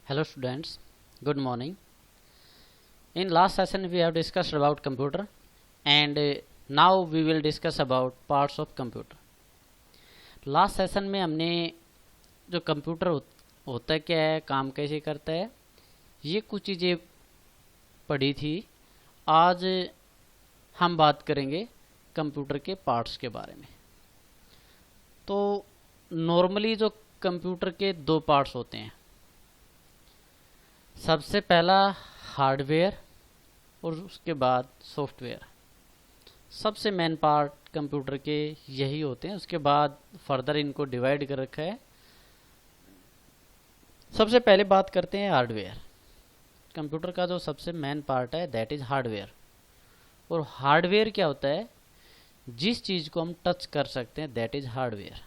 Hello students, good morning. In last session we have discussed about computer and now we will discuss about parts of computer. Last session में हमने जो computer होता क्या है, काम कैसे करता है, ये कुछ चीज़ें पढ़ी थी। आज हम बात करेंगे कंप्यूटर के पार्ट्स के बारे में। तो नॉर्मली जो कंप्यूटर के दो पार्ट्स होते हैं, सबसे पहला हार्डवेयर और उसके बाद सॉफ्टवेयर। सबसे मेन पार्ट कंप्यूटर के यही होते हैं। उसके बाद फर्दर इनको डिवाइड कर रखा है। सबसे पहले बात करते हैं हार्डवेयर। कंप्यूटर का जो सबसे मेन पार्ट है दैट इज हार्डवेयर। और हार्डवेयर क्या होता है? जिस चीज़ को हम टच कर सकते हैं दैट इज हार्डवेयर।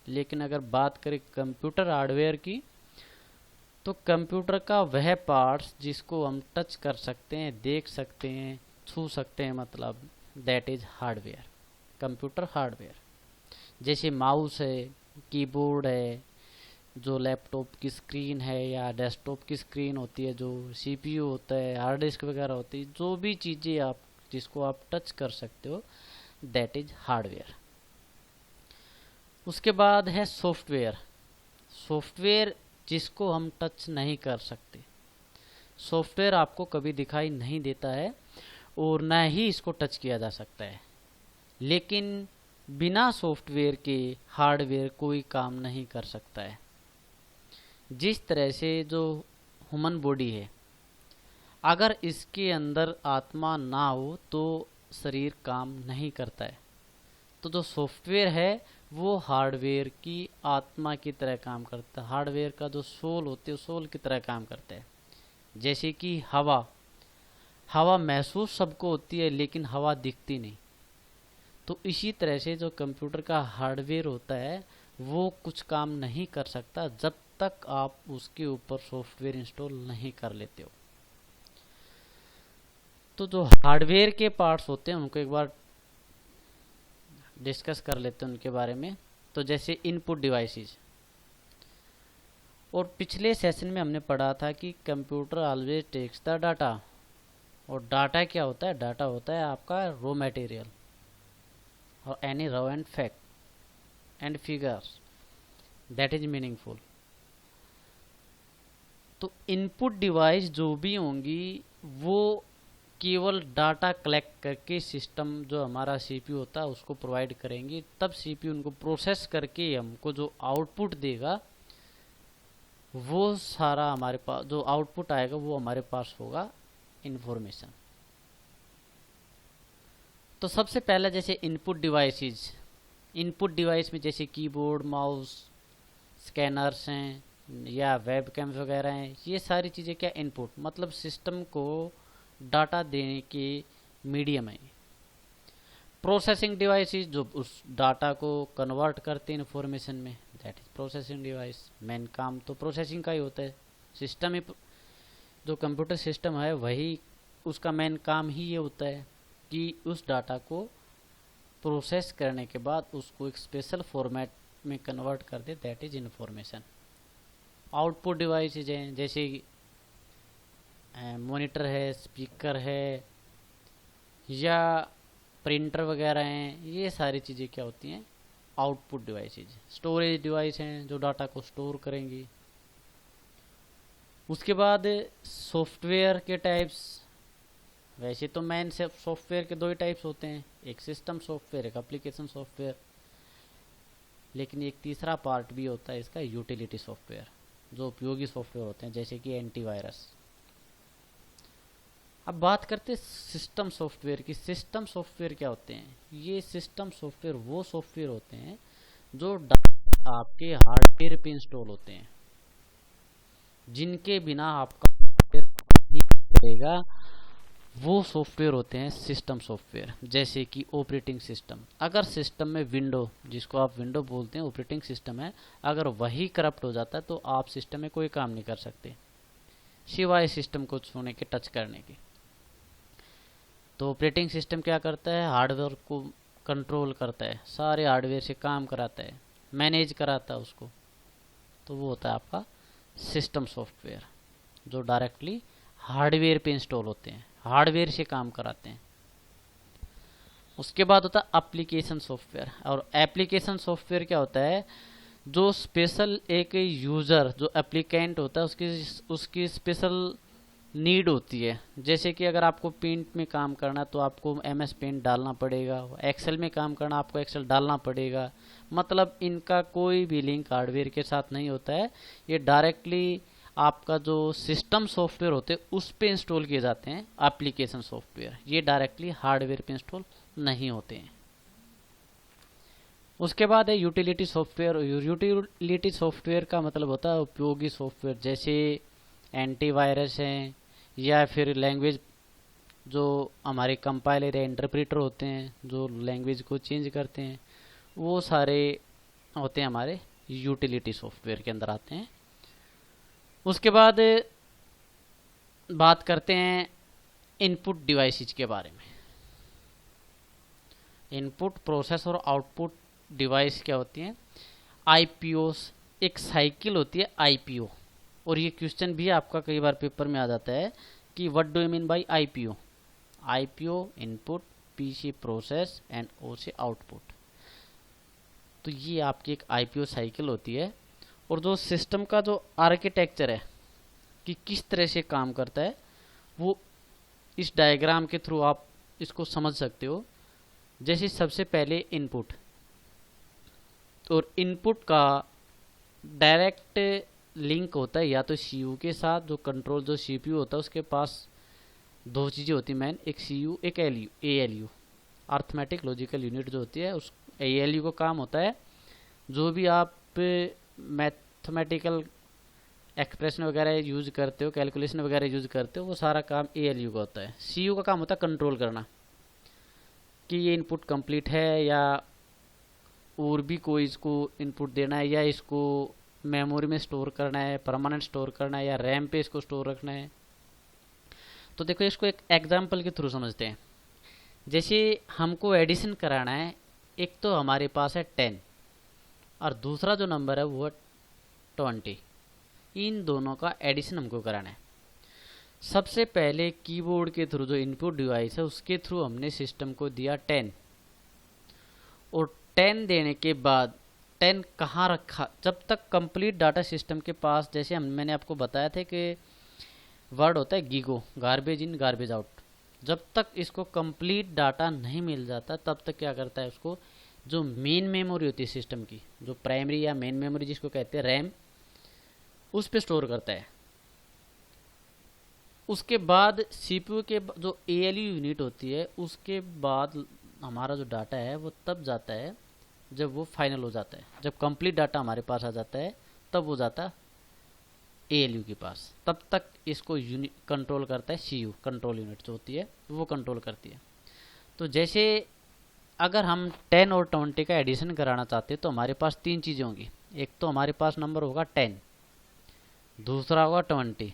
लेकिन अगर बात करें कंप्यूटर हार्डवेयर की, तो कंप्यूटर का वह पार्ट्स जिसको हम टच कर सकते हैं, देख सकते हैं, छू सकते हैं, मतलब that is hardware. Computer hardware जैसे माउस है, कीबोर्ड है, जो लैपटॉप की स्क्रीन है या डेस्कटॉप की स्क्रीन होती है, जो सीपीयू होता है, हार्ड डिस्क वगैरह होती है, जो भी चीज़ें आप जिसको आप टच कर सकते हो दैट इज हार्डवेयर। उसके बाद है सॉफ्टवेयर। सॉफ्टवेयर जिसको हम टच नहीं कर सकते। सॉफ्टवेयर आपको कभी दिखाई नहीं देता है और ना ही इसको टच किया जा सकता है। लेकिन बिना सॉफ्टवेयर के हार्डवेयर कोई काम नहीं कर सकता है। जिस तरह से जो ह्यूमन बॉडी है, अगर इसके अंदर आत्मा ना हो तो शरीर काम नहीं करता है। तो जो सॉफ्टवेयर है वो हार्डवेयर की आत्मा की तरह काम करता है। हार्डवेयर का जो सोल होते है सोल की तरह काम करता है। जैसे कि हवा हवा महसूस सबको होती है लेकिन हवा दिखती नहीं। तो इसी तरह से जो कंप्यूटर का हार्डवेयर होता है वो कुछ काम नहीं कर सकता जब तक आप उसके ऊपर सॉफ्टवेयर इंस्टॉल नहीं कर लेते हो। तो जो हार्डवेयर के पार्ट्स होते हैं उनको एक बार डिस्कस कर लेते हैं उनके बारे में। तो जैसे इनपुट डिवाइसेस, और पिछले सेशन में हमने पढ़ा था कि computer always takes the data. और डाटा क्या होता है? डाटा होता है आपका रॉ मटेरियल और any raw and fact and figures that is meaningful. तो इनपुट डिवाइस जो भी होंगी वो केवल डाटा कलेक्ट करके सिस्टम जो हमारा सीपीयू होता है उसको प्रोवाइड करेंगे। तब सीपीयू उनको प्रोसेस करके हमको जो आउटपुट देगा वो सारा हमारे पास जो आउटपुट आएगा वो हमारे पास होगा इंफॉर्मेशन। तो सबसे पहला जैसे इनपुट डिवाइसेस, इनपुट डिवाइस में जैसे कीबोर्ड, माउस, स्कैनर्स हैं या वेब कैम्स वगैरह हैं, ये सारी चीज़ें क्या इनपुट मतलब सिस्टम को डाटा देने के मीडियम है। प्रोसेसिंग डिवाइसेस जो उस डाटा को कन्वर्ट करते हैं इंफॉर्मेशन में that is processing device. Main काम तो प्रोसेसिंग का ही होता है। सिस्टम ही जो कंप्यूटर सिस्टम है वही उसका मेन काम ही ये होता है कि उस डाटा को प्रोसेस करने के बाद उसको एक स्पेशल फॉर्मेट में कन्वर्ट कर दे that is information. Output devices हैं जैसे मॉनिटर है, स्पीकर है या प्रिंटर वगैरह हैं, ये सारी चीज़ें क्या होती हैं? Output devices. स्टोरेज डिवाइस हैं जो डाटा को स्टोर करेंगी। उसके बाद सॉफ्टवेयर के टाइप्स। वैसे तो मेन से सॉफ्टवेयर के दो ही टाइप्स होते हैं, एक सिस्टम सॉफ्टवेयर, एक एप्लीकेशन सॉफ्टवेयर। लेकिन एक तीसरा पार्ट भी होता है इसका, यूटिलिटी सॉफ्टवेयर, जो उपयोगी सॉफ्टवेयर होते हैं जैसे कि एंटीवायरस। अब बात करते हैं सिस्टम सॉफ्टवेयर की। सिस्टम सॉफ्टवेयर क्या होते हैं? ये सिस्टम सॉफ्टवेयर वो सॉफ्टवेयर होते हैं जो आपके हार्डवेयर पे इंस्टॉल होते हैं, जिनके बिना आपका सॉफ्टवेयर नहीं चलेगा। वो सॉफ्टवेयर होते हैं सिस्टम सॉफ्टवेयर। जैसे कि ऑपरेटिंग सिस्टम। अगर सिस्टम में विंडो, जिसको आप विंडो बोलते हैं, ऑपरेटिंग सिस्टम है, अगर वही करप्ट हो जाता है तो आप सिस्टम में कोई काम नहीं कर सकते सिवाय सिस्टम को छूने के, टच करने के। तो ऑपरेटिंग सिस्टम क्या करता है? हार्डवेयर को कंट्रोल करता है, सारे हार्डवेयर से काम कराता है, मैनेज कराता है उसको। तो वो होता है आपका सिस्टम सॉफ्टवेयर जो डायरेक्टली हार्डवेयर पे इंस्टॉल होते हैं, हार्डवेयर से काम कराते हैं। उसके बाद होता है एप्लीकेशन सॉफ्टवेयर। और एप्लीकेशन सॉफ्टवेयर क्या होता है, जो स्पेशल एक यूज़र जो एप्लीकेंट होता है उसकी स्पेशल नीड होती है। जैसे कि अगर आपको पेंट में काम करना तो आपको MS पेंट डालना पड़ेगा, एक्सेल में काम करना आपको एक्सेल डालना पड़ेगा। मतलब इनका कोई भी लिंक हार्डवेयर के साथ नहीं होता है, ये डायरेक्टली आपका जो सिस्टम सॉफ्टवेयर होते हैं उस पे इंस्टॉल किए जाते हैं एप्लीकेशन सॉफ्टवेयर, ये डायरेक्टली हार्डवेयर पे इंस्टॉल नहीं होते हैं। उसके बाद है यूटिलिटी सॉफ्टवेयर। यूटिलिटी सॉफ्टवेयर का मतलब होता है उपयोगी सॉफ्टवेयर, जैसे एंटीवायरस हैं या फिर लैंग्वेज जो हमारे कंपाइलर या इंटरप्रेटर होते हैं जो लैंग्वेज को चेंज करते हैं, वो सारे होते हैं हमारे यूटिलिटी सॉफ्टवेयर के अंदर आते हैं। उसके बाद बात करते हैं इनपुट डिवाइसेज के बारे में। इनपुट प्रोसेस और आउटपुट डिवाइस क्या होती हैं, आईपीओस। एक साइकिल होती है आईपीओ, और ये क्वेश्चन भी आपका कई बार पेपर में आ जाता है कि what do you mean by IPO. IPO input, PC process and OC output. तो ये आपकी एक आईपीओ साइकिल होती है। और जो सिस्टम का जो आर्किटेक्चर है कि किस तरह से काम करता है, वो इस डायग्राम के थ्रू आप इसको समझ सकते हो। जैसे सबसे पहले इनपुट, और इनपुट का डायरेक्ट लिंक होता है या तो सीयू के साथ, जो कंट्रोल जो सीपीयू होता है उसके पास दो चीज़ें होती हैं मेन, एक सीयू एक एएलयू, अर्थमेटिक लॉजिकल यूनिट जो होती है। उस एएलयू का काम होता है जो भी आप मैथमेटिकल एक्सप्रेशन वगैरह यूज करते हो, कैलकुलेशन वगैरह यूज करते हो, वो सारा काम एएलयू का होता है। सीयू का काम होता है कंट्रोल करना कि ये इनपुट कंप्लीट है या और भी कोई इसको इनपुट देना है, या इसको मेमोरी में स्टोर करना है, परमानेंट स्टोर करना है, या रैम पे इसको स्टोर रखना है। तो देखो इसको एक एग्जांपल के थ्रू समझते हैं। जैसे हमको एडिशन कराना है, एक तो हमारे पास है 10 और दूसरा जो नंबर है वो है 20। इन दोनों का एडिशन हमको कराना है। सबसे पहले कीबोर्ड के थ्रू जो इनपुट डिवाइस है उसके थ्रू हमने सिस्टम को दिया 10, और 10 देने के बाद 10 कहाँ रखा, जब तक कंप्लीट डाटा सिस्टम के पास, जैसे मैंने आपको बताया था कि वर्ड होता है GIGO, garbage in garbage out. जब तक इसको कंप्लीट डाटा नहीं मिल जाता तब तक क्या करता है, उसको जो मेन मेमोरी होती है सिस्टम की, जो प्राइमरी या मेन मेमोरी जिसको कहते हैं रैम, उस पे स्टोर करता है। उसके बाद सीपीयू के जो एएलयू यूनिट होती है, उसके बाद हमारा जो डाटा है वो तब जाता है जब वो फाइनल हो जाता है, जब कंप्लीट डाटा हमारे पास आ जाता है तब वो जाता एएलयू के पास। तब तक इसको कंट्रोल करता है सीयू, कंट्रोल यूनिट जो होती है वो कंट्रोल करती है। तो जैसे अगर हम 10 और 20 का एडिशन कराना चाहते हैं तो हमारे पास तीन चीज़ें होंगी। एक तो हमारे पास नंबर होगा 10, दूसरा होगा 20,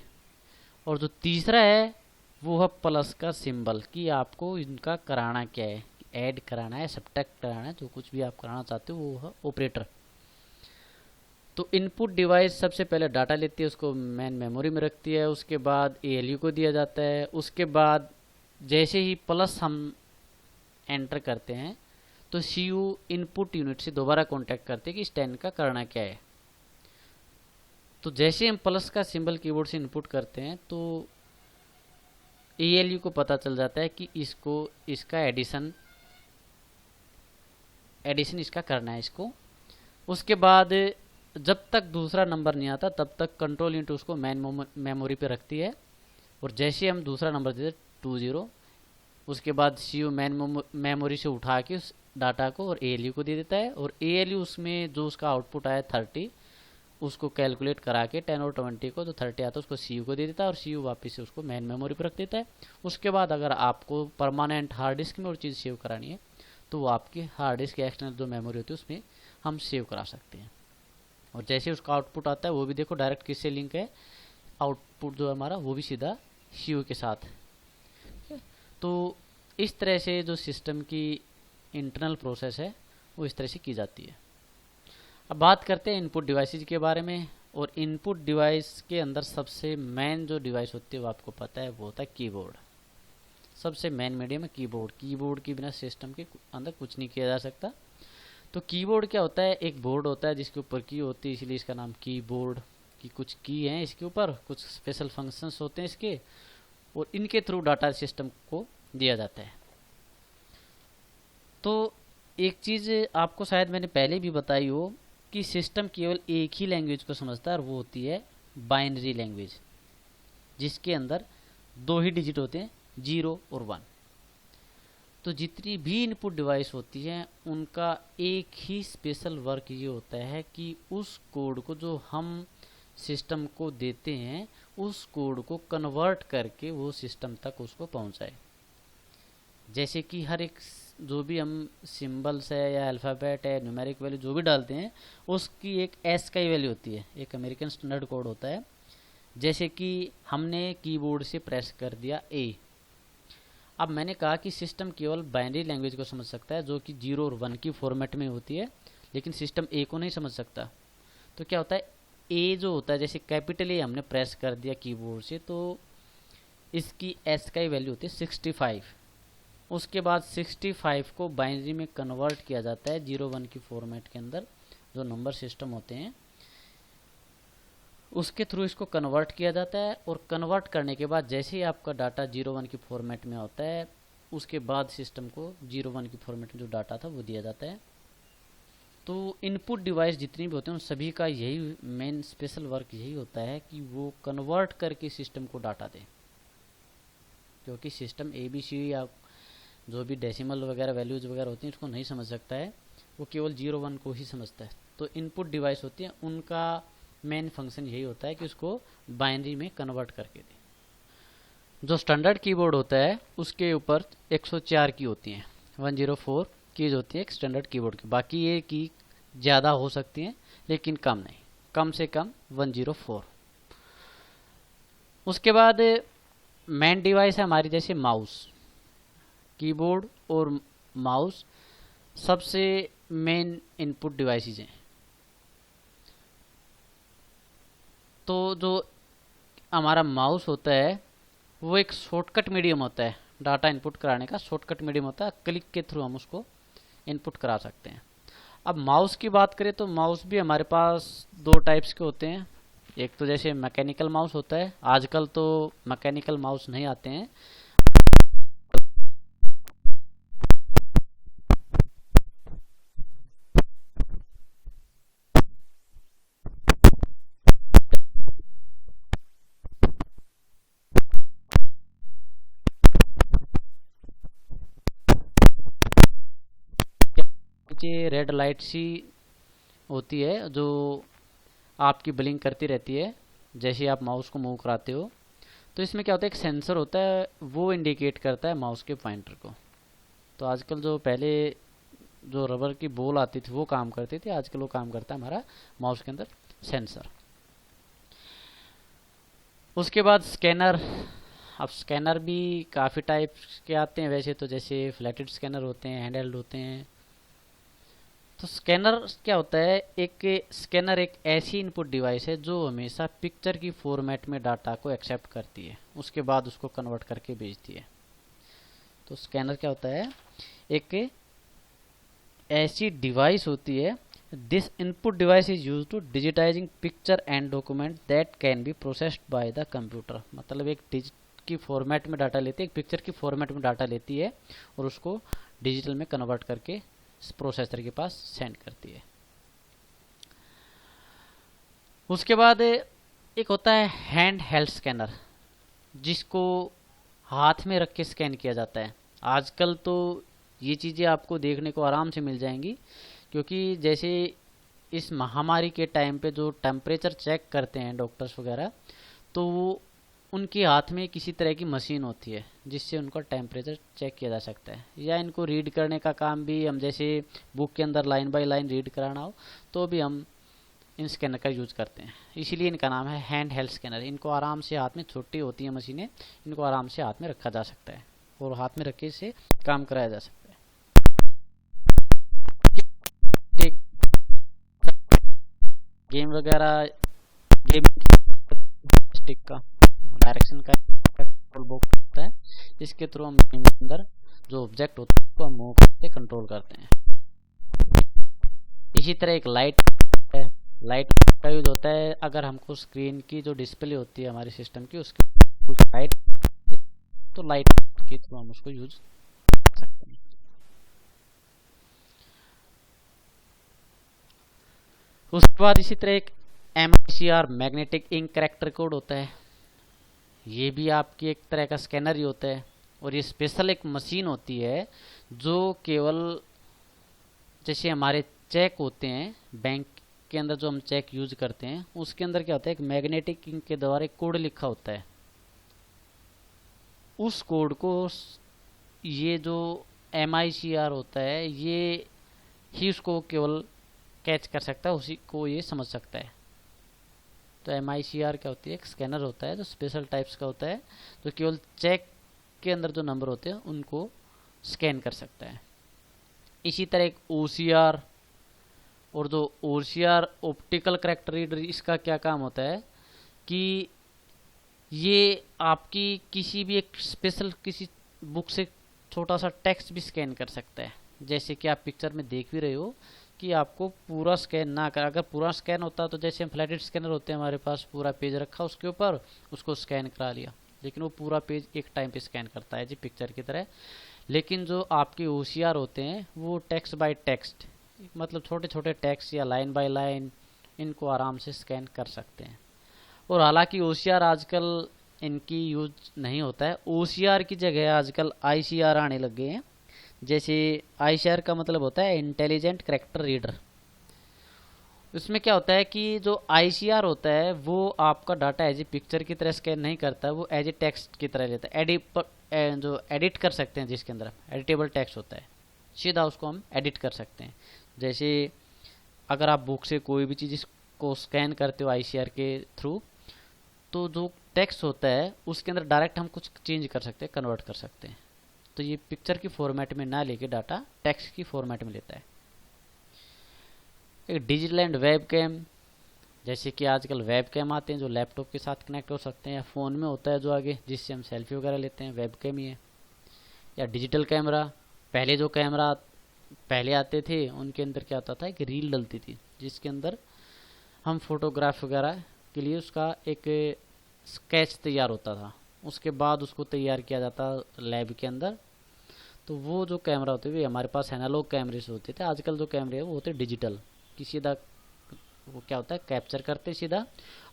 और जो तीसरा है वो है प्लस का सिंबल, कि आपको इनका कराना क्या है, ऐड कराना है, सब्ट्रैक्ट कराना है, जो कुछ भी आप कराना चाहते हो वो है ऑपरेटर। तो इनपुट डिवाइस सबसे पहले डाटा लेती है, उसको मेन मेमोरी में रखती है, उसके बाद एएलयू को दिया जाता है। उसके बाद जैसे ही प्लस हम एंटर करते हैं तो सीयू इनपुट यूनिट से दोबारा कांटेक्ट करते हैं कि इस 10 का करना क्या है। तो जैसे हम प्लस का सिंबल कीबोर्ड से इनपुट करते हैं तो एएलयू को पता चल जाता है कि इसको इसका एडिशन इसका करना है इसको। उसके बाद जब तक दूसरा नंबर नहीं आता तब तक कंट्रोल यूनिट उसको मेन मेमोरी पे रखती है, और जैसे हम दूसरा नंबर देते 20, उसके बाद सीयू मेन मेमोरी से उठा के उस डाटा को और एएलयू को दे देता है, और एएलयू उसमें जो उसका आउटपुट आया 30 उसको कैलकुलेट करा के 10 और 20 को जो 30 आता है उसको सीयू को दे देता है, और सीयू वापस से उसको मेन मेमोरी पर रख देता है। उसके बाद अगर आपको परमानेंट हार्ड डिस्क में और चीज़ सेव करानी है तो वो आपकी हार्ड डिस्क की एक्सटर्नल जो मेमोरी होती है उसमें हम सेव करा सकते हैं। और जैसे उसका आउटपुट आता है वो भी देखो डायरेक्ट किससे लिंक है, आउटपुट जो हमारा वो भी सीधा सीयू के साथ। तो इस तरह से जो सिस्टम की इंटरनल प्रोसेस है वो इस तरह से की जाती है। अब बात करते हैं इनपुट डिवाइसेज के बारे में। और इनपुट डिवाइस के अंदर सबसे मेन जो डिवाइस होती है वो आपको पता है, वो होता है कीबोर्ड। सबसे मेन मीडियम है कीबोर्ड। कीबोर्ड के बिना सिस्टम के अंदर कुछ नहीं किया जा सकता। तो कीबोर्ड क्या होता है, एक बोर्ड होता है जिसके ऊपर की होती है, इसलिए इसका नाम कीबोर्ड। की कुछ की हैं इसके ऊपर, कुछ स्पेशल फंक्शंस होते हैं इसके, और इनके थ्रू डाटा सिस्टम को दिया जाता है। तो एक चीज़ आपको शायद मैंने पहले भी बताई हो कि सिस्टम केवल एक ही लैंग्वेज को समझता है, और वो होती है बाइनरी लैंग्वेज, जिसके अंदर 2 ही डिजिट होते हैं, 0 और 1। तो जितनी भी इनपुट डिवाइस होती हैं उनका एक ही स्पेशल वर्क ये होता है कि उस कोड को जो हम सिस्टम को देते हैं, उस कोड को कन्वर्ट करके वो सिस्टम तक उसको पहुंचाए। जैसे कि हर एक जो भी हम सिंबल्स है या अल्फ़ाबेट है, न्यूमेरिक वैल्यू जो भी डालते हैं, उसकी एक एस का ही वैल्यू होती है, एक अमेरिकन स्टैंडर्ड कोड होता है। जैसे कि हमने कीबोर्ड से प्रेस कर दिया ए। अब मैंने कहा कि सिस्टम केवल बाइनरी लैंग्वेज को समझ सकता है, जो कि 0 और 1 की फॉर्मेट में होती है, लेकिन सिस्टम ए को नहीं समझ सकता। तो क्या होता है, ए जो होता है, जैसे कैपिटल ए हमने प्रेस कर दिया कीबोर्ड से, तो इसकी एस का ही वैल्यू होती है 65। उसके बाद 65 को बाइनरी में कन्वर्ट किया जाता है 0-1 की फॉर्मेट के अंदर, जो नंबर सिस्टम होते हैं उसके थ्रू इसको कन्वर्ट किया जाता है। और कन्वर्ट करने के बाद जैसे ही आपका डाटा 0-1 की फॉर्मेट में होता है, उसके बाद सिस्टम को 0-1 की फॉर्मेट में जो डाटा था वो दिया जाता है। तो इनपुट डिवाइस जितनी भी होते हैं उन सभी का यही मेन स्पेशल वर्क यही होता है कि वो कन्वर्ट करके सिस्टम को डाटा दें, क्योंकि सिस्टम ABC या जो भी डेसिमल वगैरह वैल्यूज वगैरह होती हैं उसको नहीं समझ सकता है, वो केवल 0-1 को ही समझता है। तो इनपुट डिवाइस होती हैं, उनका मेन फंक्शन यही होता है कि उसको बाइनरी में कन्वर्ट करके दें। जो स्टैंडर्ड कीबोर्ड होता है उसके ऊपर 104 की होती हैं, 104 कीज होती है एक स्टैंडर्ड कीबोर्ड की। बाकी ये की ज़्यादा हो सकती हैं लेकिन कम नहीं, कम से कम 104। उसके बाद मेन डिवाइस है हमारी जैसे माउस। कीबोर्ड और माउस सबसे मेन इनपुट डिवाइसेस हैं। तो जो हमारा माउस होता है वो एक शॉर्टकट मीडियम होता है, डाटा इनपुट कराने का शॉर्टकट मीडियम होता है, क्लिक के थ्रू हम उसको इनपुट करा सकते हैं। अब माउस की बात करें तो माउस भी हमारे पास 2 टाइप्स के होते हैं। एक तो जैसे मैकेनिकल माउस होता है, आजकल तो मैकेनिकल माउस नहीं आते हैं, नीचे रेड लाइट सी होती है जो आपकी ब्लिंक करती रहती है जैसे आप माउस को मूव कराते हो। तो इसमें क्या होता है, एक सेंसर होता है, वो इंडिकेट करता है माउस के पॉइंटर को। तो आजकल जो पहले जो रबर की बॉल आती थी वो काम करती थी, आजकल वो काम करता है हमारा माउस के अंदर सेंसर। उसके बाद स्कैनर। अब स्कैनर भी काफ़ी टाइप के आते हैं वैसे तो, जैसे फ्लैटेड स्कैनर होते हैं, हैंडहेल्ड होते हैं। तो स्कैनर क्या होता है, एक स्कैनर एक ऐसी इनपुट डिवाइस है जो हमेशा पिक्चर की फॉर्मेट में डाटा को एक्सेप्ट करती है, उसके बाद उसको कन्वर्ट करके भेजती है। तो स्कैनर क्या होता है, एक ऐसी डिवाइस होती है, this input device is use to digitising picture and document that can be processed by the computer. मतलब एक डिजिट की फॉर्मेट में डाटा लेती है, एक पिक्चर की फॉर्मेट में डाटा लेती है और उसको डिजिटल में कन्वर्ट करके प्रोसेसर के पास सेंड करती है। उसके बाद एक होता है हैंड हेल्ड स्कैनर, जिसको हाथ में रख के स्कैन किया जाता है। आजकल तो ये चीज़ें आपको देखने को आराम से मिल जाएंगी, क्योंकि जैसे इस महामारी के टाइम पे जो टेम्परेचर चेक करते हैं डॉक्टर्स वगैरह, तो वो उनके हाथ में किसी तरह की मशीन होती है जिससे उनका टेम्परेचर चेक किया जा सकता है। या इनको रीड करने का काम भी हम जैसे बुक के अंदर लाइन बाय लाइन रीड कराना हो तो भी हम इन स्कैनर का यूज़ करते हैं, इसीलिए इनका नाम है हैंड हेल्ड स्कैनर। इनको आराम से हाथ में, छोटी होती हैं मशीनें, इनको आराम से हाथ में रखा जा सकता है और हाथ में रख के इसे काम कराया जा सकता है। गेम वगैरह गेमिंग स्टिक का डायरेक्शन का कंट्रोल बॉक्स होता है, जिसके थ्रू हम गेम के अंदर जो ऑब्जेक्ट होता है उसको हम मूव करके कंट्रोल करते हैं। इसी तरह एक लाइट है, लाइट का यूज होता है अगर हमको स्क्रीन की जो डिस्प्ले होती है हमारे सिस्टम की उसकी कुछ लाइट, तो लाइट के थ्रू हम उसको यूज कर सकते हैं। उसके बाद इसी तरह एक MICR magnetic ink character code होता है, ये भी आपकी एक तरह का स्कैनर ही होता है। और ये स्पेशल एक मशीन होती है जो केवल जैसे हमारे चेक होते हैं बैंक के अंदर जो हम चेक यूज करते हैं उसके अंदर क्या होता है, एक मैग्नेटिक इंक के द्वारा एक कोड लिखा होता है, उस कोड को ये जो MICR होता है ये ही उसको केवल कैच कर सकता है, उसी को ये समझ सकता है। तो MICR क्या होती है, एक स्कैनर होता है जो स्पेशल टाइप्स का होता है, जो केवल चेक के अंदर जो नंबर होते हैं उनको स्कैन कर सकता है। इसी तरह एक OCR, और जो OCR ऑप्टिकल कैरेक्टर रीडर, इसका क्या काम होता है कि ये आपकी किसी भी एक स्पेशल किसी बुक से छोटा सा टेक्स्ट भी स्कैन कर सकता है। जैसे कि आप पिक्चर में देख भी रहे हो कि आपको पूरा स्कैन ना कर, अगर पूरा स्कैन होता तो जैसे हम फ्लैटेड स्कैनर होते हैं हमारे पास, पूरा पेज रखा उसके ऊपर उसको स्कैन करा लिया, लेकिन वो पूरा पेज एक टाइम पे स्कैन करता है जी पिक्चर की तरह। लेकिन जो आपके OCR होते हैं वो टेक्स्ट बाय टेक्स्ट, मतलब छोटे छोटे टेक्स्ट या लाइन बाय लाइन, इनको आराम से स्कैन कर सकते हैं। और हालांकि OCR आजकल इनकी यूज नहीं होता है, OCR की जगह आजकल ICR आने लग गए हैं। जैसे ICR का मतलब होता है इंटेलिजेंट कैरेक्टर रीडर। उसमें क्या होता है कि जो ICR होता है वो आपका डाटा एज ए पिक्चर की तरह स्कैन नहीं करता, वो एज ए टेक्स्ट की तरह लेता है। जो एडिट कर सकते हैं जिसके अंदर एडिटेबल टेक्स्ट होता है, सीधा उसको हम एडिट कर सकते हैं। जैसे अगर आप बुक से कोई भी चीज़ को स्कैन करते हो ICR के थ्रू, तो जो टेक्स्ट होता है उसके अंदर डायरेक्ट हम कुछ चेंज कर सकते हैं, कन्वर्ट कर सकते हैं। तो ये पिक्चर की फॉर्मेट में ना लेके डाटा टेक्स्ट की फॉर्मेट में लेता है। एक डिजिटल एंड वेब कैम, जैसे कि आजकल वेब कैम आते हैं जो लैपटॉप के साथ कनेक्ट हो सकते हैं, या फ़ोन में होता है जो आगे जिससे हम सेल्फी वगैरह लेते हैं, वेब कैम ही है। या डिजिटल कैमरा, पहले जो कैमरा पहले आते थे उनके अंदर क्या होता था, एक रील डलती थी जिसके अंदर हम फोटोग्राफ वगैरह के लिए उसका एक स्केच तैयार होता था, उसके बाद उसको तैयार किया जाता लैब के अंदर। तो वो जो कैमरा होते थे हमारे पास एनालॉग कैमरे से होते थे, आजकल जो कैमरे हैं वो होते डिजिटल, कि सीधा वो क्या होता है कैप्चर करते सीधा,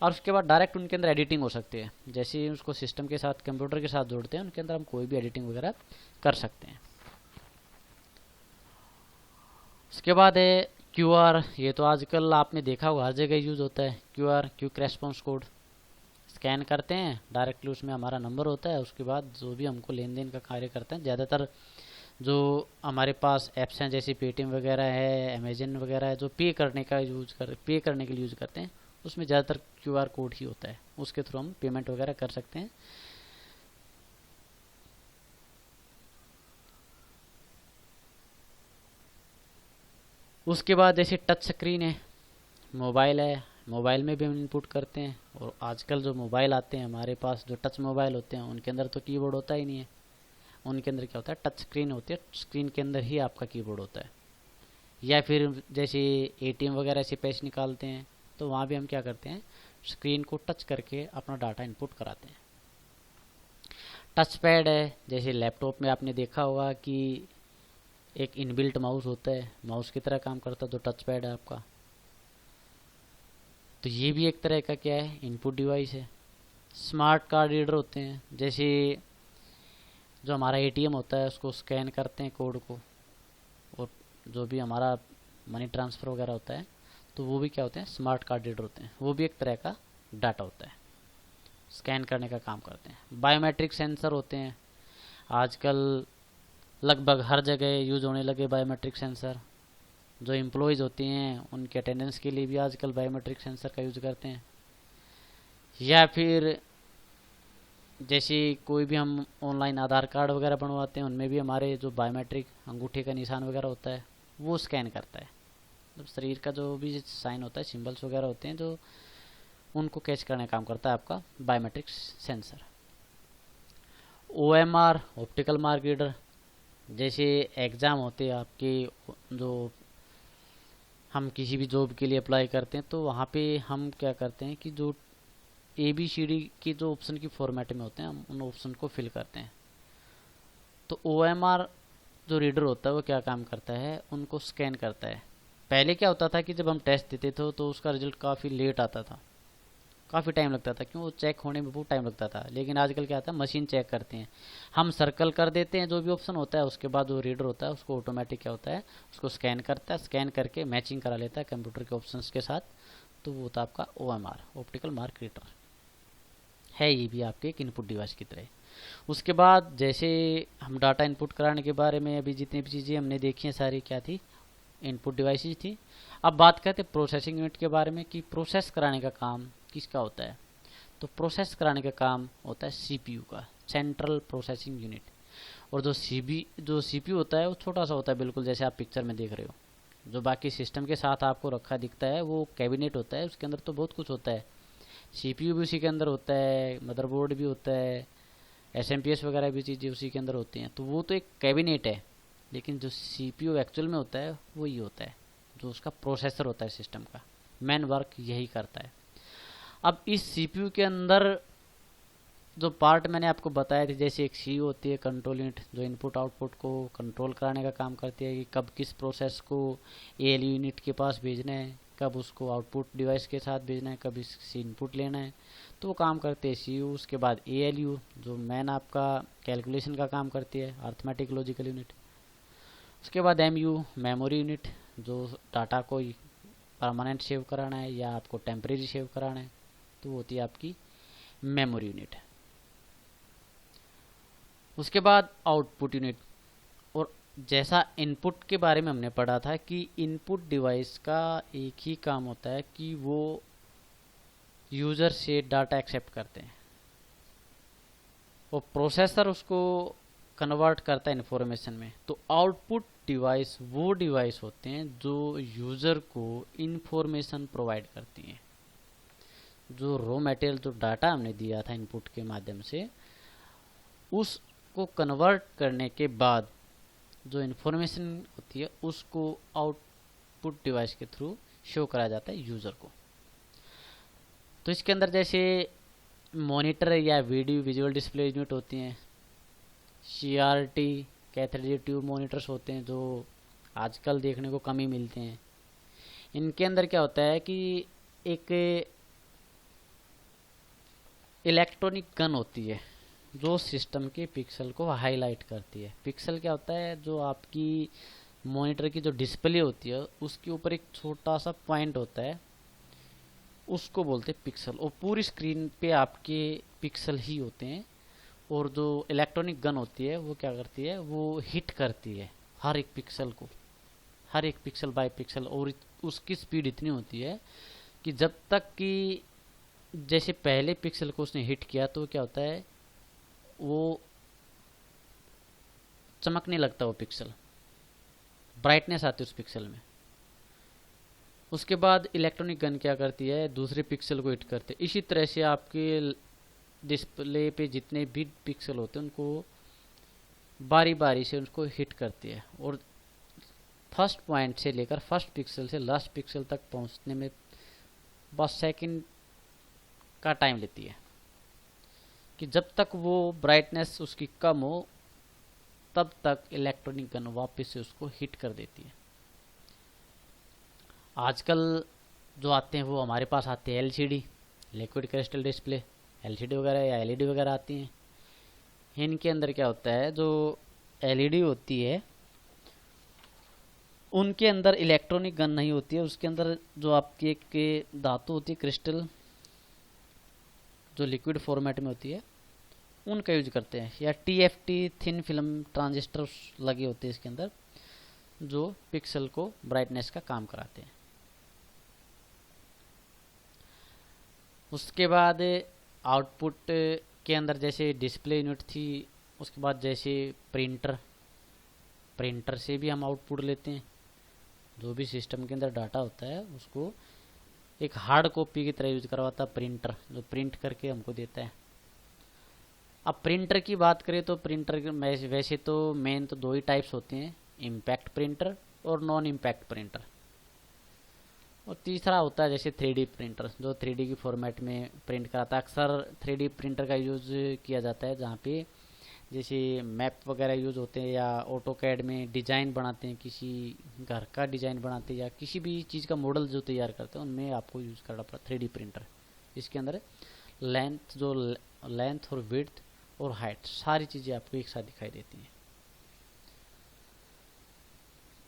और उसके बाद डायरेक्ट उनके अंदर एडिटिंग हो सकती है। जैसे ही उसको सिस्टम के साथ कंप्यूटर के साथ जोड़ते हैं उनके अंदर हम कोई भी एडिटिंग वगैरह कर सकते हैं। उसके बाद है QR, ये तो आजकल आपने देखा होगा हर जगह यूज होता है। QR quick response code, scan करते हैं डायरेक्टली उसमें हमारा नंबर होता है, उसके बाद जो भी हमको लेन देन का कार्य करते हैं, ज़्यादातर जो हमारे पास ऐप्स हैं जैसे पेटीएम वगैरह है, अमेजन वगैरह है, जो पे करने के लिए यूज करते हैं, उसमें ज़्यादातर QR कोड ही होता है, उसके थ्रू हम पेमेंट वगैरह कर सकते हैं। उसके बाद जैसे टच स्क्रीन है, मोबाइल है, मोबाइल में भी हम इनपुट करते हैं। और आजकल जो मोबाइल आते हैं हमारे पास, जो टच मोबाइल होते हैं उनके अंदर तो कीबोर्ड होता ही नहीं है, उनके अंदर क्या होता है टच स्क्रीन होती है, स्क्रीन के अंदर ही आपका कीबोर्ड होता है। या फिर जैसे ATM वगैरह से पैसे निकालते हैं तो वहाँ भी हम क्या करते हैं, स्क्रीन को टच करके अपना डाटा इनपुट कराते हैं। टच पैड है, जैसे लैपटॉप में आपने देखा होगा कि एक इनबिल्ट माउस होता है, माउस की तरह काम करता है जो टच पैड है आपका, तो ये भी एक तरह का क्या है, इनपुट डिवाइस है। स्मार्ट कार्ड रीडर होते हैं, जैसे जो हमारा ATM होता है उसको स्कैन करते हैं कोड को, और जो भी हमारा मनी ट्रांसफ़र वगैरह होता है तो वो भी क्या होते हैं, स्मार्ट कार्ड रीडर होते हैं, वो भी एक तरह का डाटा होता है, स्कैन करने का काम करते हैं। बायोमेट्रिक सेंसर होते हैं, आजकल लगभग हर जगह यूज होने लगे बायोमेट्रिक सेंसर। जो एम्प्लॉयज़ होती हैं उनके अटेंडेंस के लिए भी आजकल बायोमेट्रिक सेंसर का यूज़ करते हैं। या फिर जैसे कोई भी हम ऑनलाइन आधार कार्ड वगैरह बनवाते हैं उनमें भी हमारे जो बायोमेट्रिक अंगूठे का निशान वगैरह होता है वो स्कैन करता है, मतलब शरीर का जो भी साइन होता है, सिंबल्स वगैरह होते हैं जो उनको कैच करने का काम करता है आपका biometric sensor. OMR optical mark reader, जैसे एग्ज़ाम होते हैं आपके, जो हम किसी भी जॉब के लिए अप्लाई करते हैं तो वहाँ पे हम क्या करते हैं कि जो ABCD की जो ऑप्शन की फॉर्मेट में होते हैं हम उन ऑप्शन को फिल करते हैं। तो OMR जो रीडर होता है वो क्या काम करता है, उनको स्कैन करता है। पहले क्या होता था कि जब हम टेस्ट देते थे तो उसका रिजल्ट काफ़ी लेट आता था, काफ़ी टाइम लगता था, क्यों, वो चेक होने में बहुत टाइम लगता था। लेकिन आजकल क्या आता है, मशीन चेक करते हैं, हम सर्कल कर देते हैं जो भी ऑप्शन होता है, उसके बाद जो रीडर होता है उसको ऑटोमेटिक क्या होता है, उसको स्कैन करता है, स्कैन करके मैचिंग करा लेता है कंप्यूटर के ऑप्शंस के साथ। तो वो होता है आपका OMR ऑप्टिकल मार्क रीडर है, ये भी आपके एक इनपुट डिवाइस की तरह। उसके बाद जैसे हम डाटा इनपुट कराने के बारे में अभी जितनी भी चीज़ें हमने देखी हैं सारी क्या थी, इनपुट डिवाइसेज थी। अब बात करते हैं प्रोसेसिंग यूनिट के बारे में कि प्रोसेस कराने का काम किसका होता है। तो प्रोसेस कराने का काम होता है CPU का, सेंट्रल प्रोसेसिंग यूनिट। और जो CPU होता है वो छोटा सा होता है, बिल्कुल जैसे आप पिक्चर में देख रहे हो। जो बाकी सिस्टम के साथ आपको रखा दिखता है वो कैबिनेट होता है, उसके अंदर तो बहुत कुछ होता है। CPU भी उसी के अंदर होता है, मदरबोर्ड भी होता है, SMPS वगैरह भी चीज़ें उसी के अंदर होती हैं। तो वो तो एक कैबिनेट है, लेकिन जो CPU एक्चुअल में होता है वो ये होता है, जो उसका प्रोसेसर होता है सिस्टम का, मेन वर्क यही करता है। अब इस CPU के अंदर जो पार्ट मैंने आपको बताया थे, जैसे एक CPU होती है कंट्रोल यूनिट, जो इनपुट आउटपुट को कंट्रोल कराने का काम करती है कि कब किस प्रोसेस को ALU यूनिट के पास भेजना है, कब उसको आउटपुट डिवाइस के साथ भेजना है, कब इससे इनपुट लेना है। तो वो काम करते हैं CPU। उसके बाद ALU जो मैन आपका कैलकुलेशन का काम करती है, अर्थमेटिक लॉजिकल यूनिट। उसके बाद MU मेमोरी यूनिट, जो डाटा को परमानेंट सेव कराना है या आपको टेम्परेरी सेव कराना है, तो वो होती है आपकी मेमोरी यूनिट। उसके बाद आउटपुट यूनिट। और जैसा इनपुट के बारे में हमने पढ़ा था कि इनपुट डिवाइस का एक ही काम होता है कि वो यूज़र से डाटा एक्सेप्ट करते हैं और प्रोसेसर उसको कन्वर्ट करता है इंफॉर्मेशन में। तो आउटपुट डिवाइस वो डिवाइस होते हैं जो यूज़र को इंफॉर्मेशन प्रोवाइड करती हैं। जो रॉ मटेरियल, जो डाटा हमने दिया था इनपुट के माध्यम से, उसको कन्वर्ट करने के बाद जो इन्फॉर्मेशन होती है उसको आउटपुट डिवाइस के थ्रू शो कराया जाता है यूज़र को। तो इसके अंदर जैसे मॉनिटर या वीडियो विजुअल डिस्प्ले यूनिट होती हैं, CRT कैथोड ट्यूब मॉनिटर्स होते हैं जो आजकल देखने को कम ही मिलते हैं। इनके अंदर क्या होता है कि एक इलेक्ट्रॉनिक गन होती है जो सिस्टम के पिक्सल को हाईलाइट करती है। पिक्सल क्या होता है, जो आपकी मॉनिटर की जो डिस्प्ले होती है उसके ऊपर एक छोटा सा पॉइंट होता है, उसको बोलते हैं पिक्सल। और पूरी स्क्रीन पे आपके पिक्सल ही होते हैं। और जो इलेक्ट्रॉनिक गन होती है वो क्या करती है, वो हिट करती है हर एक पिक्सल को, हर एक पिक्सल बाय पिक्सल। और उसकी स्पीड इतनी होती है कि जब तक कि जैसे पहले पिक्सल को उसने हिट किया तो क्या होता है, वो चमकने लगता है, वो पिक्सल ब्राइटनेस आती है उस पिक्सल में। उसके बाद इलेक्ट्रॉनिक गन क्या करती है, दूसरे पिक्सल को हिट करते है। इसी तरह से आपके डिस्प्ले पे जितने भी पिक्सल होते हैं उनको बारी बारी से उनको हिट करती है। और फर्स्ट पॉइंट से लेकर फर्स्ट पिक्सल से लास्ट पिक्सल तक पहुंचने में बस सेकंड का टाइम लेती है, कि जब तक वो ब्राइटनेस उसकी कम हो तब तक इलेक्ट्रॉनिक गन वापस से उसको हिट कर देती है। आजकल जो आते हैं वो हमारे पास आते हैं LCD, liquid crystal display, LCD वगैरह या LED वगैरह आती हैं। इनके अंदर क्या होता है, जो LED होती है उनके अंदर इलेक्ट्रॉनिक गन नहीं होती है, उसके अंदर जो आपकी एक धातु होती है क्रिस्टल, जो लिक्विड फॉर्मेट में होती है, उनका यूज करते हैं। या TFT थिन फिल्म ट्रांजिस्टर लगे होते हैं इसके अंदर, जो पिक्सल को ब्राइटनेस का काम कराते हैं। उसके बाद आउटपुट के अंदर जैसे डिस्प्ले यूनिट थी, उसके बाद जैसे प्रिंटर से भी हम आउटपुट लेते हैं। जो भी सिस्टम के अंदर डाटा होता है उसको एक हार्ड कॉपी की तरह यूज करवाता प्रिंटर, जो प्रिंट करके हमको देता है। अब प्रिंटर की बात करें तो प्रिंटर में वैसे तो मेन तो दो ही टाइप्स होते हैं, इम्पैक्ट प्रिंटर और नॉन इम्पैक्ट प्रिंटर। और तीसरा होता है जैसे 3D प्रिंटर, जो 3D की फॉर्मेट में प्रिंट कराता है। अक्सर 3D प्रिंटर का यूज़ किया जाता है जहाँ पे जैसे मैप वगैरह यूज़ होते हैं, या ऑटोकैड में डिज़ाइन बनाते हैं, किसी घर का डिज़ाइन बनाते हैं या किसी भी चीज़ का मॉडल जो तैयार करते हैं, उनमें आपको यूज़ करना पड़ा 3D प्रिंटर। इसके अंदर लेंथ और विड्थ और हाइट सारी चीज़ें आपको एक साथ दिखाई देती हैं।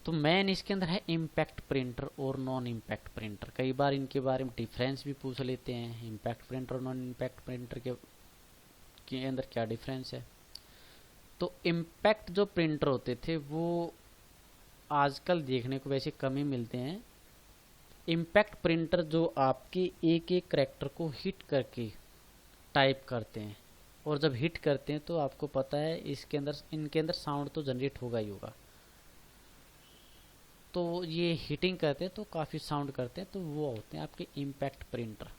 तो मेन इसके अंदर है इम्पैक्ट प्रिंटर और नॉन इम्पैक्ट प्रिंटर। कई बार इनके बारे में डिफरेंस भी पूछ लेते हैं, इम्पैक्ट प्रिंटर और नॉन इम्पैक्ट प्रिंटर के अंदर क्या डिफरेंस है। तो इम्पैक्ट जो प्रिंटर होते थे वो आजकल देखने को वैसे कम ही मिलते हैं। इम्पैक्ट प्रिंटर जो आपके एक एक करैक्टर को हिट करके टाइप करते हैं, और जब हिट करते हैं तो आपको पता है इनके अंदर साउंड तो जनरेट होगा ही होगा। तो ये हीटिंग करते हैं तो काफ़ी साउंड करते हैं, तो वो होते हैं आपके इम्पैक्ट प्रिंटर।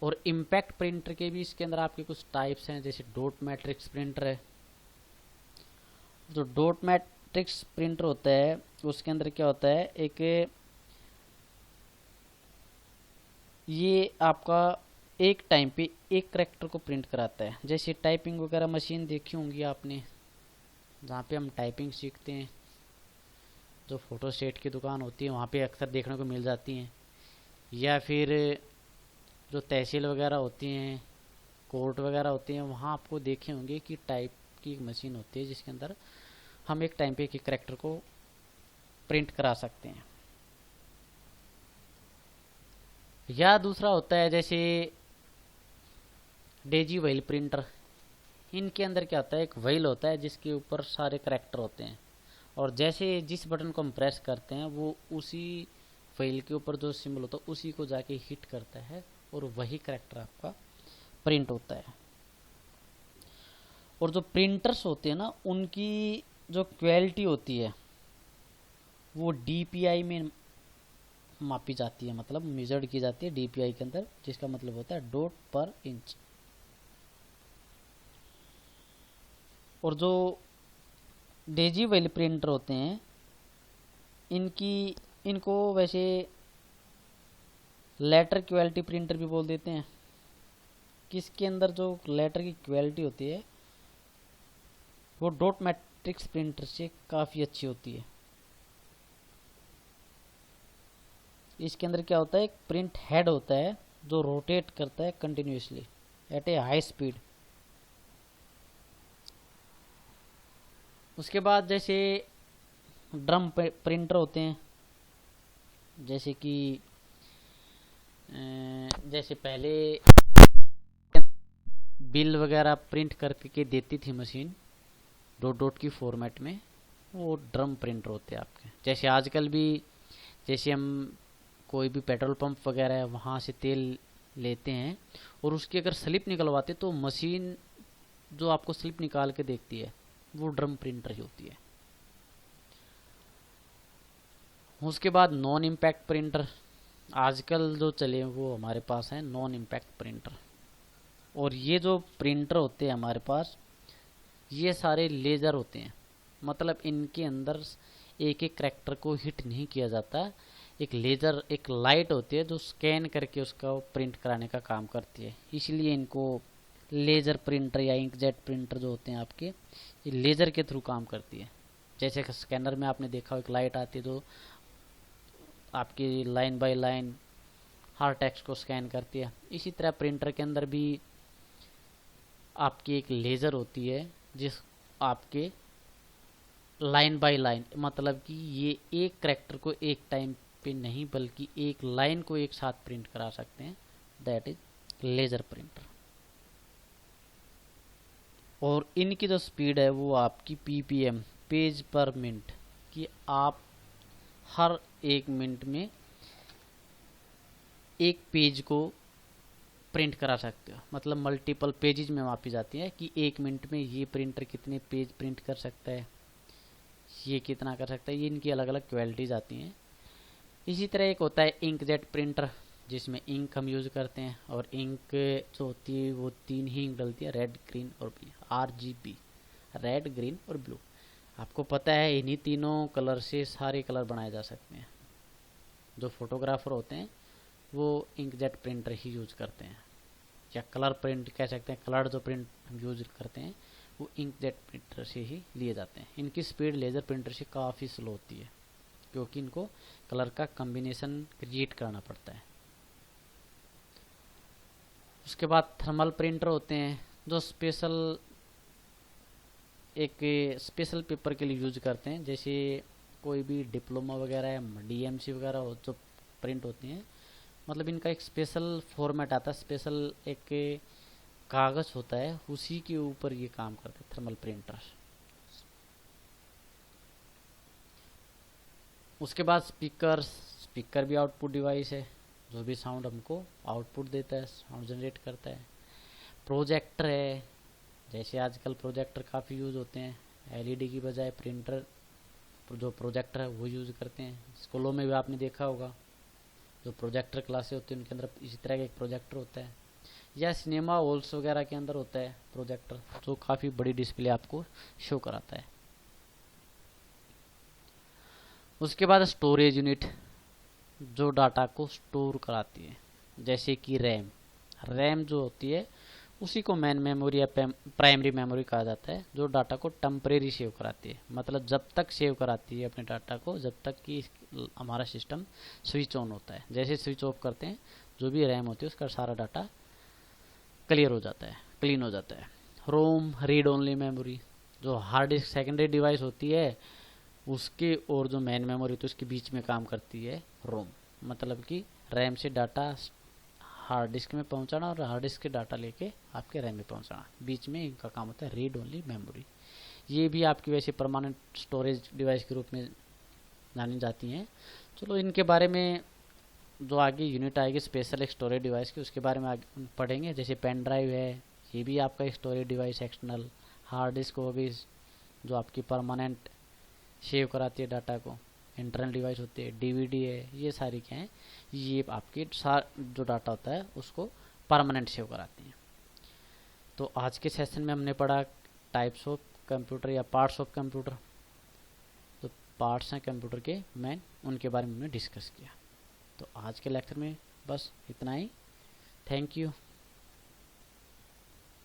और इम्पैक्ट प्रिंटर के भी इसके अंदर आपके कुछ टाइप्स हैं, जैसे डॉट मैट्रिक्स प्रिंटर है। जो डॉट मैट्रिक्स प्रिंटर होता है उसके अंदर क्या होता है, एक ये आपका एक टाइम पे एक करैक्टर को प्रिंट कराता है। जैसे टाइपिंग वगैरह मशीन देखी होंगी आपने, जहाँ पे हम टाइपिंग सीखते हैं, जो फोटो सेट की दुकान होती है वहाँ पे अक्सर देखने को मिल जाती हैं। या फिर जो तहसील वगैरह होती हैं, कोर्ट वगैरह होती हैं, वहाँ आपको देखे होंगे कि टाइप की एक मशीन होती है जिसके अंदर हम एक टाइम पे एक करैक्टर को प्रिंट करा सकते हैं। या दूसरा होता है जैसे डेजी व्हील प्रिंटर। इनके अंदर क्या होता है, एक व्हील होता है जिसके ऊपर सारे करैक्टर होते हैं, और जैसे जिस बटन को हम प्रेस करते हैं वो उसी व्हील के ऊपर जो सिंबल होता है उसी को जाके हिट करता है, और वही करैक्टर आपका प्रिंट होता है। और जो प्रिंटर्स होते हैं ना, उनकी जो क्वालिटी होती है वो DPI में मापी जाती है, मतलब मेजर्ड की जाती है DPI के अंदर, जिसका मतलब होता है डॉट पर इंच। और जो डेजी व्हील प्रिंटर होते हैं इनको वैसे लेटर क्वालिटी प्रिंटर भी बोल देते हैं, किसके अंदर जो लेटर की क्वालिटी होती है वो डॉट मैट्रिक्स प्रिंटर से काफ़ी अच्छी होती है। इसके अंदर क्या होता है, एक प्रिंट हेड होता है जो रोटेट करता है कंटिन्यूसली एट ए हाई स्पीड। उसके बाद जैसे ड्रम प्रिंटर होते हैं, जैसे कि जैसे पहले बिल वगैरह प्रिंट करके देती थी मशीन डॉट डॉट की फॉर्मेट में, वो ड्रम प्रिंटर होते हैं आपके। जैसे आजकल भी जैसे हम कोई भी पेट्रोल पंप वगैरह है वहाँ से तेल लेते हैं और उसकी अगर स्लिप निकलवाते तो मशीन जो आपको स्लिप निकाल के देखती है वो ड्रम प्रिंटर ही होती है। उसके बाद नॉन इम्पैक्ट प्रिंटर आजकल जो चले वो हमारे पास है नॉन इम्पैक्ट प्रिंटर। और ये जो प्रिंटर होते हैं हमारे पास ये सारे लेज़र होते हैं, मतलब इनके अंदर एक एक करैक्टर को हिट नहीं किया जाता। एक लेज़र एक लाइट होती है जो स्कैन करके उसका प्रिंट कराने का काम करती है, इसलिए इनको लेज़र प्रिंटर या इंकजेट प्रिंटर जो होते हैं आपके ये लेज़र के थ्रू काम करती है। जैसे स्कैनर में आपने देखा हो एक लाइट आती है जो आपकी line by line her text को स्कैन करती है, इसी तरह प्रिंटर के अंदर भी आपकी एक लेज़र होती है जिस आपके लाइन बाय लाइन, मतलब कि ये एक करैक्टर को एक टाइम पे नहीं बल्कि एक लाइन को एक साथ प्रिंट करा सकते हैं, दैट इज लेज़र प्रिंटर। और इनकी जो स्पीड है वो आपकी PPM पेज पर मिनट कि आप हर एक मिनट में एक पेज को प्रिंट करा सकते हो, मतलब मल्टीपल पेजेज में मापी जाती है कि एक मिनट में ये प्रिंटर कितने पेज प्रिंट कर सकता है, ये कितना कर सकता है। ये इनकी अलग अलग क्वालिटीज आती हैं। इसी तरह एक होता है इंकजेट प्रिंटर, जिसमें इंक हम यूज़ करते हैं, और इंक जो होती है वो 3 ही इंक डलती है, रेड, ग्रीन और ब्लू, RGB, रेड, ग्रीन और ब्लू। आपको पता है इन्हीं तीनों कलर से सारे कलर बनाए जा सकते हैं। जो फोटोग्राफर होते हैं वो इंकजेट प्रिंटर ही यूज करते हैं, या कलर प्रिंट कह सकते हैं। कलर जो प्रिंट हम यूज करते हैं वो इंकजेट प्रिंटर से ही लिए जाते हैं। इनकी स्पीड लेज़र प्रिंटर से काफ़ी स्लो होती है, क्योंकि इनको कलर का कॉम्बिनेशन क्रिएट करना पड़ता है। उसके बाद थर्मल प्रिंटर होते हैं, जो एक स्पेशल पेपर के लिए यूज करते हैं। जैसे कोई भी डिप्लोमा वगैरह या DMC वगैरह हो, जो प्रिंट होती हैं, मतलब इनका एक स्पेशल फॉर्मेट आता है, स्पेशल एक कागज़ होता है, उसी के ऊपर ये काम करते हैं थर्मल प्रिंटर। उसके बाद स्पीकर भी आउटपुट डिवाइस है, जो भी साउंड हमको आउटपुट देता है, साउंड जनरेट करता है। प्रोजेक्टर है, जैसे आजकल प्रोजेक्टर काफ़ी यूज़ होते हैं, LED की बजाय प्रिंटर जो प्रोजेक्टर है वो यूज़ करते हैं। स्कूलों में भी आपने देखा होगा, जो प्रोजेक्टर क्लासेस होती हैं उनके अंदर इसी तरह का एक प्रोजेक्टर होता है, या सिनेमा हॉल्स वगैरह के अंदर होता है प्रोजेक्टर, जो काफ़ी बड़ी डिस्प्ले आपको शो कराता है। उसके बाद स्टोरेज यूनिट, जो डाटा को स्टोर कराती है, जैसे कि रैम जो होती है उसी को मेन मेमोरी या प्राइमरी मेमोरी कहा जाता है, जो डाटा को टेम्परेरी सेव कराती है। मतलब जब तक सेव कराती है अपने डाटा को, जब तक कि हमारा सिस्टम स्विच ऑन होता है। जैसे स्विच ऑफ करते हैं, जो भी रैम होती है उसका सारा डाटा क्लियर हो जाता है, क्लीन हो जाता है। रोम, रीड ओनली मेमोरी, जो हार्ड डिस्क सेकेंडरी डिवाइस होती है उसके और जो मेन मेमोरी होती है उसके बीच में काम करती है रोम। मतलब कि रैम से डाटा हार्ड डिस्क में पहुंचाना और हार्ड डिस्क के डाटा लेके आपके रैम में पहुंचाना, बीच में इनका काम होता है रीड ओनली मेमोरी। ये भी आपकी वैसे परमानेंट स्टोरेज डिवाइस के रूप में जानी जाती हैं। चलो इनके बारे में जो आगे यूनिट आएगी स्पेशल एक स्टोरेज डिवाइस की, उसके बारे में आगे पढ़ेंगे। जैसे पेन ड्राइव है, ये भी आपका एक storage device external. Hard disk हो गई जो आपकी परमानेंट सेव कराती है डाटा को। इंटरनल डिवाइस होती है, DVD है, ये सारी क्या हैं, ये आपके जो डाटा होता है उसको परमानेंट सेव कराती हैं। तो आज के सेशन में हमने पढ़ा टाइप्स ऑफ कंप्यूटर या पार्ट्स ऑफ कंप्यूटर। तो पार्ट्स हैं कंप्यूटर के मेन, उनके बारे में हमने डिस्कस किया। तो आज के लेक्चर में बस इतना ही। Thank you.